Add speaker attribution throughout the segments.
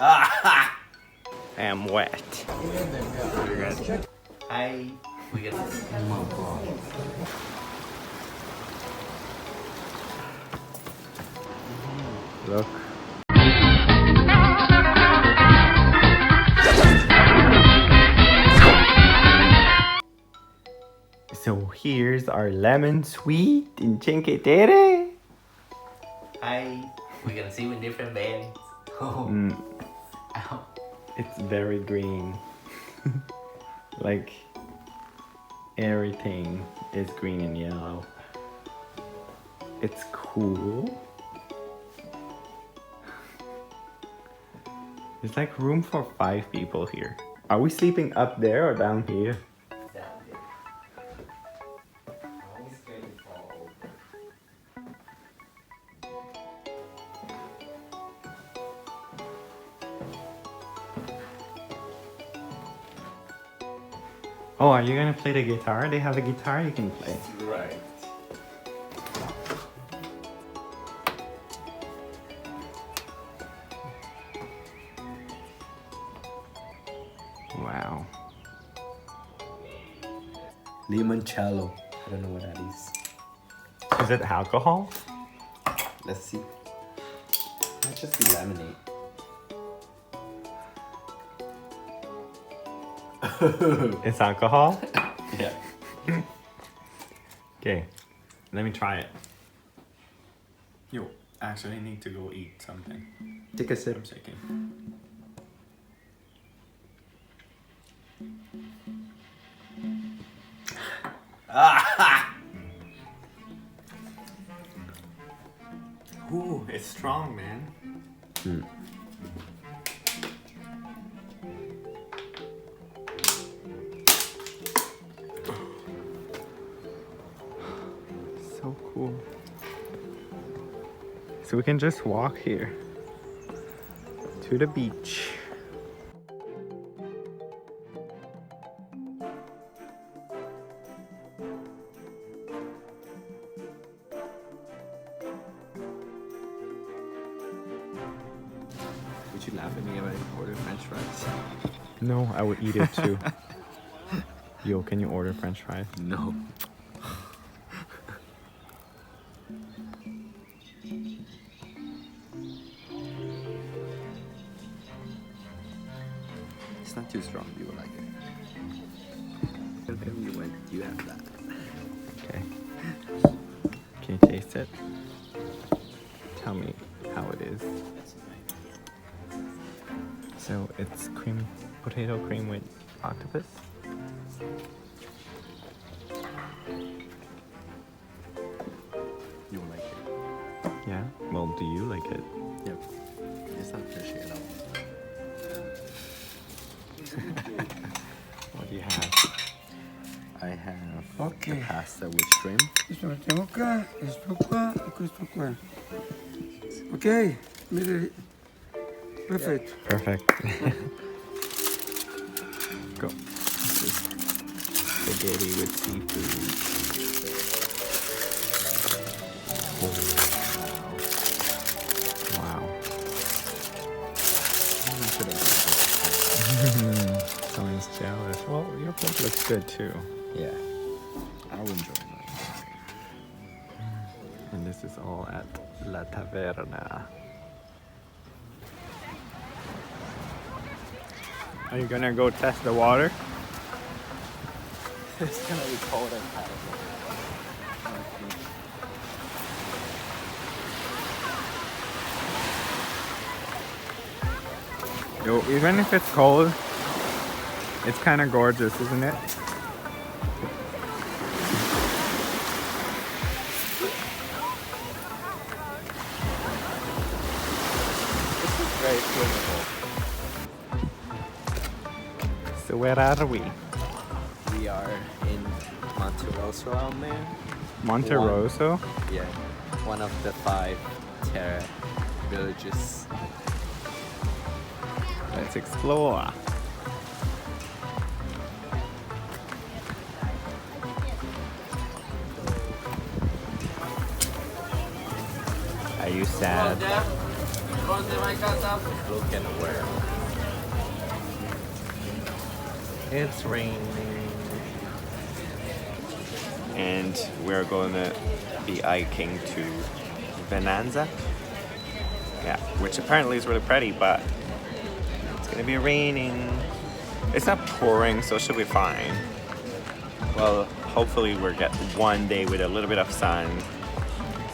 Speaker 1: Ah!
Speaker 2: I am wet.
Speaker 1: Hi. We get
Speaker 2: Look. So here's our lemon sweet in Cinque Terre.
Speaker 1: Hi. We're gonna see with different bands. Oh. Ow.
Speaker 2: It's very green. Like everything is green and yellow. It's cool. There's like room for 5 people here. Are we sleeping up there or down here?
Speaker 1: Down here. I'm always scared to fall over.
Speaker 2: Oh, are you gonna play the guitar? They have a guitar you can play.
Speaker 1: Right.
Speaker 2: Wow.
Speaker 1: Limoncello. I don't know what that is.
Speaker 2: Is it alcohol?
Speaker 1: Let's see. Might just be lemonade.
Speaker 2: It's alcohol?
Speaker 1: Yeah.
Speaker 2: Okay, let me try it. Yo, actually I need to go eat something.
Speaker 1: Take a sip.
Speaker 2: I'm shaking. Ooh, it's strong, man. So cool. So we can just walk here to the beach.
Speaker 1: Would you laugh at me if I order French fries?
Speaker 2: No, I would eat it too. Yo, can you order French fries?
Speaker 1: No. It's not too strong. You will like it. You have that.
Speaker 2: Okay. Can you taste it? Tell me how it is. So it's cream, potato cream with octopus.
Speaker 1: You will like it.
Speaker 2: Yeah. Well, do you like it?
Speaker 1: Yep. It's not fishy at all.
Speaker 2: What do you have?
Speaker 1: I have
Speaker 3: Okay.
Speaker 1: the pasta with shrimp.
Speaker 3: Esto lo tengo acá, esto acá, y esto acá. Ok, mire. Perfecto.
Speaker 2: Perfect. Go. Spaghetti with seafood. Oh, wow. Someone's jealous. Well, your plate looks good too.
Speaker 1: Yeah. I will enjoy mine.
Speaker 2: And this is all at La Taverna. Are you gonna go test the water?
Speaker 1: It's gonna be cold and hot.
Speaker 2: Yo, even if it's cold, it's kind of gorgeous, isn't it?
Speaker 1: This is very swimmable.
Speaker 2: So where are we?
Speaker 1: We are in Monterosso out there.
Speaker 2: Monterosso?
Speaker 1: Yeah. One of the 5 Terre villages.
Speaker 2: Let's explore. Are you sad? Look at the weather. It's raining. And we're going to be hiking to Vernazza. Yeah, which apparently is really pretty, but it's gonna be raining. It's not pouring, so it should be fine. Well, hopefully we'll get one day with a little bit of sun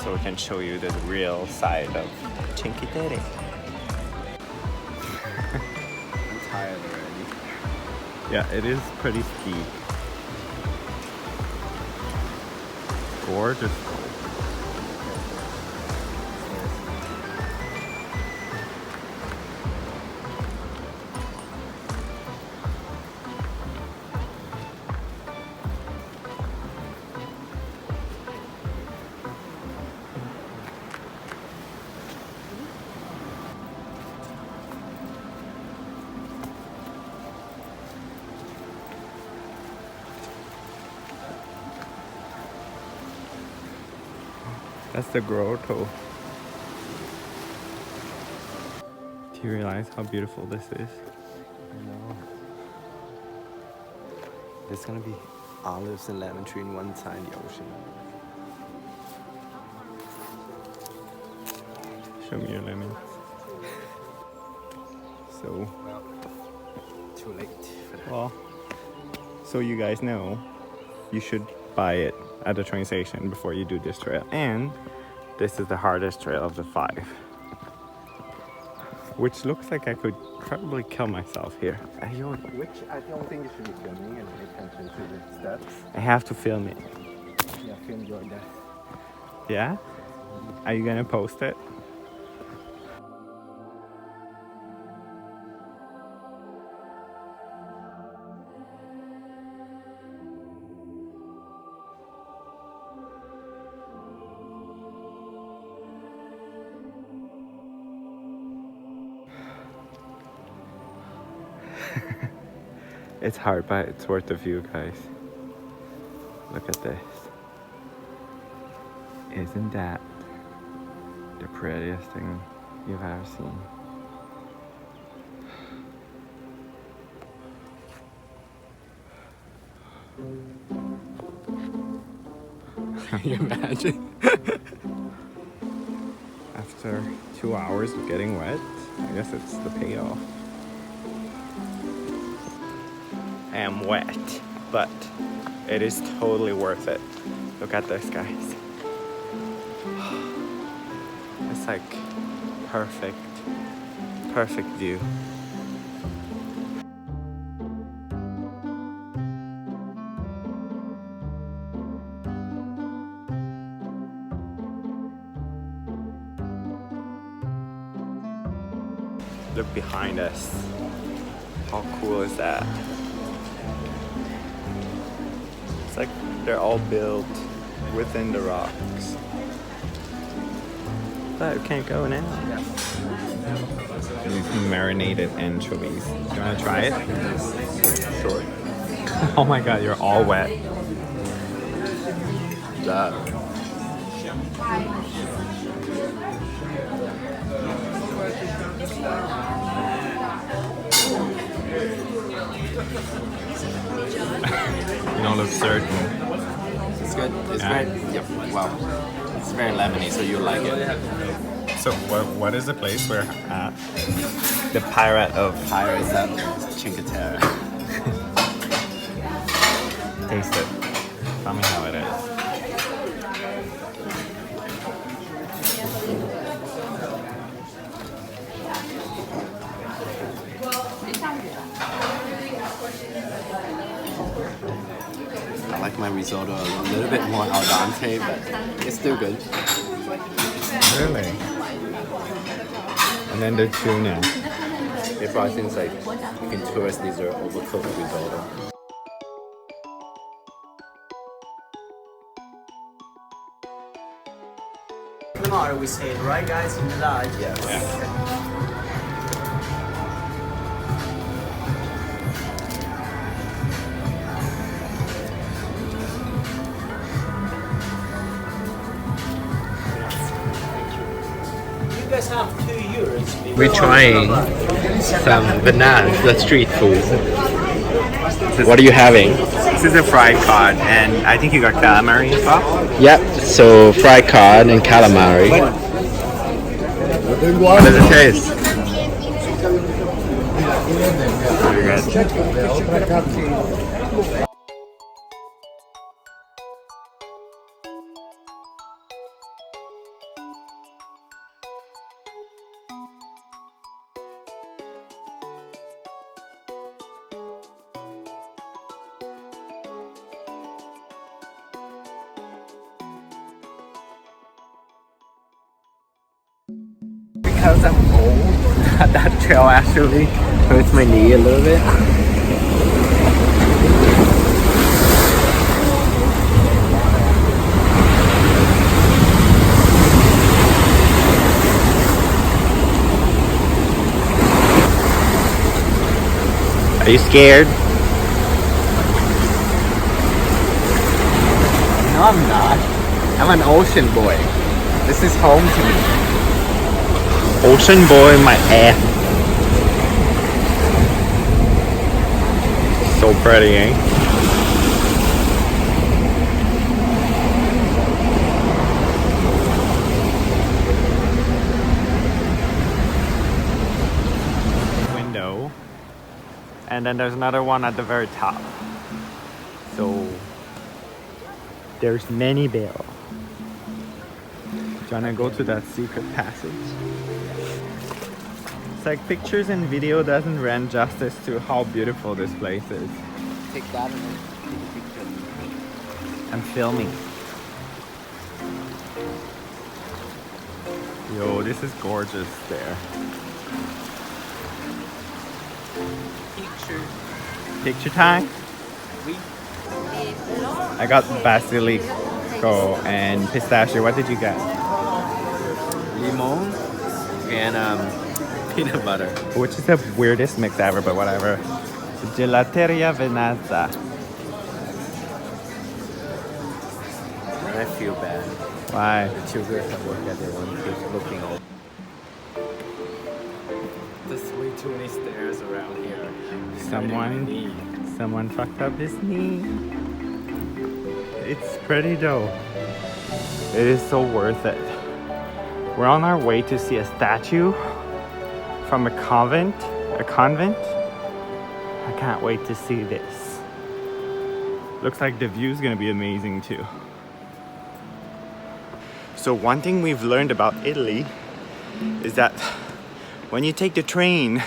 Speaker 2: so we can show you the real side of Cinque Terre. I'm tired already. Yeah, it is pretty steep. Gorgeous. That's the grotto. Do you realize how beautiful this is?
Speaker 4: I know. There's gonna be olives and lemon tree in one side of the ocean.
Speaker 2: Show me your lemons. So,
Speaker 4: Well, too late for that.
Speaker 2: well, so you guys know, you should buy it at the train station before you do this trail. And this is the hardest trail of the 5. Which looks like I could probably kill myself here.
Speaker 4: I don't think you should be filming and pay attention to the steps.
Speaker 2: I have to film it.
Speaker 4: Yeah, film your death.
Speaker 2: Yeah? Are you gonna post it? It's hard, but it's worth the view, guys. Look at this. Isn't that the prettiest thing you've ever seen? Can you imagine? After 2 hours of getting wet, I guess it's the payoff. I am wet, but it is totally worth it. Look at this, guys. It's like perfect view. Look behind us. How cool is that? It's like they're all built within the rocks. But we can't go now. These marinated anchovies. Do you want to try it?
Speaker 4: Sure.
Speaker 2: Oh my god, you're all wet.
Speaker 4: That.
Speaker 2: You don't look certain.
Speaker 4: It's good. It's
Speaker 2: Yeah.
Speaker 4: very, yep, well, it's very lemony, so you'll like it.
Speaker 2: So what is the place we're at? The Pirate of
Speaker 4: Pirates at Cinque Terre.
Speaker 2: Taste it. Tell me how it is.
Speaker 4: I like my risotto a little bit more al dente, but it's still good.
Speaker 2: Really? And then the tuna.
Speaker 4: It probably seems like in tourists these are overcooked risotto.
Speaker 1: Are we saying right, guys? In the lodge.
Speaker 4: Yes.
Speaker 1: You guys have €2 We're trying some Vernazza street food.
Speaker 2: What are you having? This is a fried cod, and I think you got calamari as well?
Speaker 4: Yep, so fried cod and calamari.
Speaker 2: How does it taste? Very good. Because I'm old, that trail actually hurts my knee a little bit. Are you scared? No, I'm not. I'm an ocean boy. This is home to me. Ocean boy, my ass. So pretty, eh? Window. And then there's another one at the very top. So there's many bells. Do you wanna go to that secret passage? It's like pictures and video doesn't render justice to how beautiful this place is.
Speaker 4: Take that and then take a picture.
Speaker 2: I'm filming. Yo, this is gorgeous there. Picture time? I got basilico and pistachio. What did you get?
Speaker 4: Limon and peanut butter.
Speaker 2: Which is the weirdest mix ever, but whatever. Gelateria Vernazza.
Speaker 4: I feel bad.
Speaker 2: Why?
Speaker 4: The children that work at their one keeps looking old. There's way too many stairs around here.
Speaker 2: Someone fucked up his knee. It's pretty though. It is so worth it. We're on our way to see a statue from a convent. I can't wait to see this. Looks like the view's gonna be amazing too. So one thing we've learned about Italy is that when you take the train,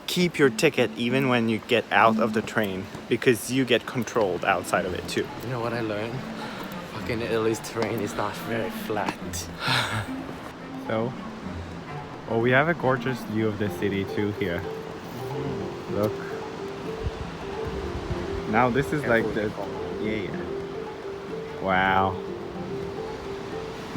Speaker 2: keep your ticket even when you get out of the train, because you get controlled outside of it too.
Speaker 4: You know what I learned? Fucking Italy's terrain is not very flat.
Speaker 2: So, well, we have a gorgeous view of the city too here. Look. Now this is like the, yeah. Wow.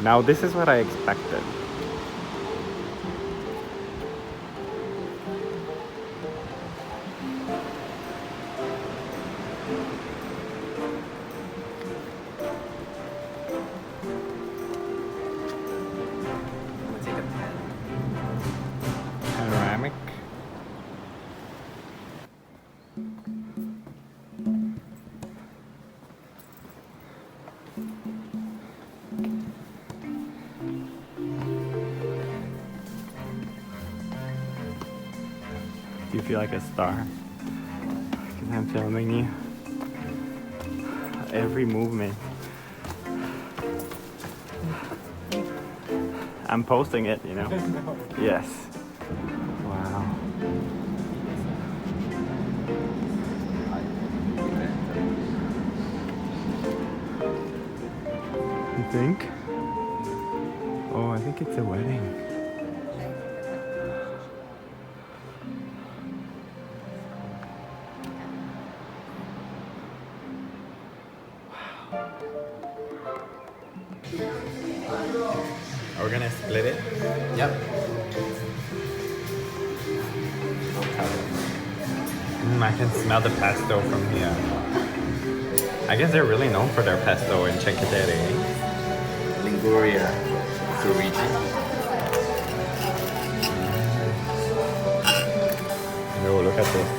Speaker 2: Now this is what I expected. Panoramic. Do you feel like a star? Because I'm filming you. Every movement. I'm posting it, you know? Yes. Wow. You think? Oh, I think it's a wedding. We're gonna split it.
Speaker 4: Yep.
Speaker 2: I can smell the pesto from here. I guess they're really known for their pesto in Cinque Terre.
Speaker 4: Liguria, Luigi.
Speaker 5: Look at this.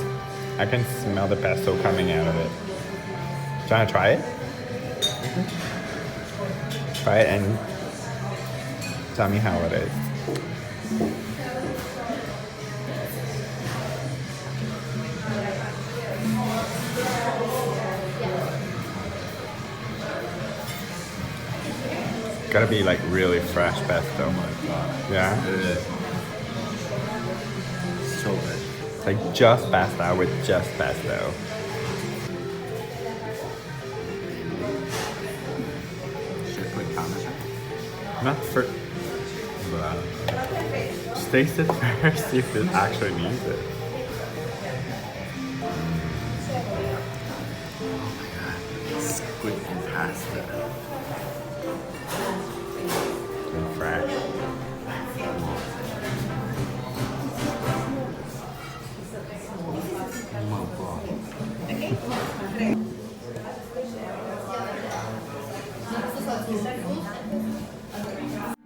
Speaker 5: I can smell the pesto coming out of it. Do you want to try it? Try it and tell me how it is. Gotta be like really fresh pesto.
Speaker 4: Oh my god.
Speaker 5: Yeah?
Speaker 4: It is. So good.
Speaker 5: It's like just pasta with just pesto.
Speaker 4: Should I put parmesan?
Speaker 5: Not for. Just taste it first, see if it actually needs it.
Speaker 4: Squid and pasta.
Speaker 5: And fresh.
Speaker 4: Oh my god.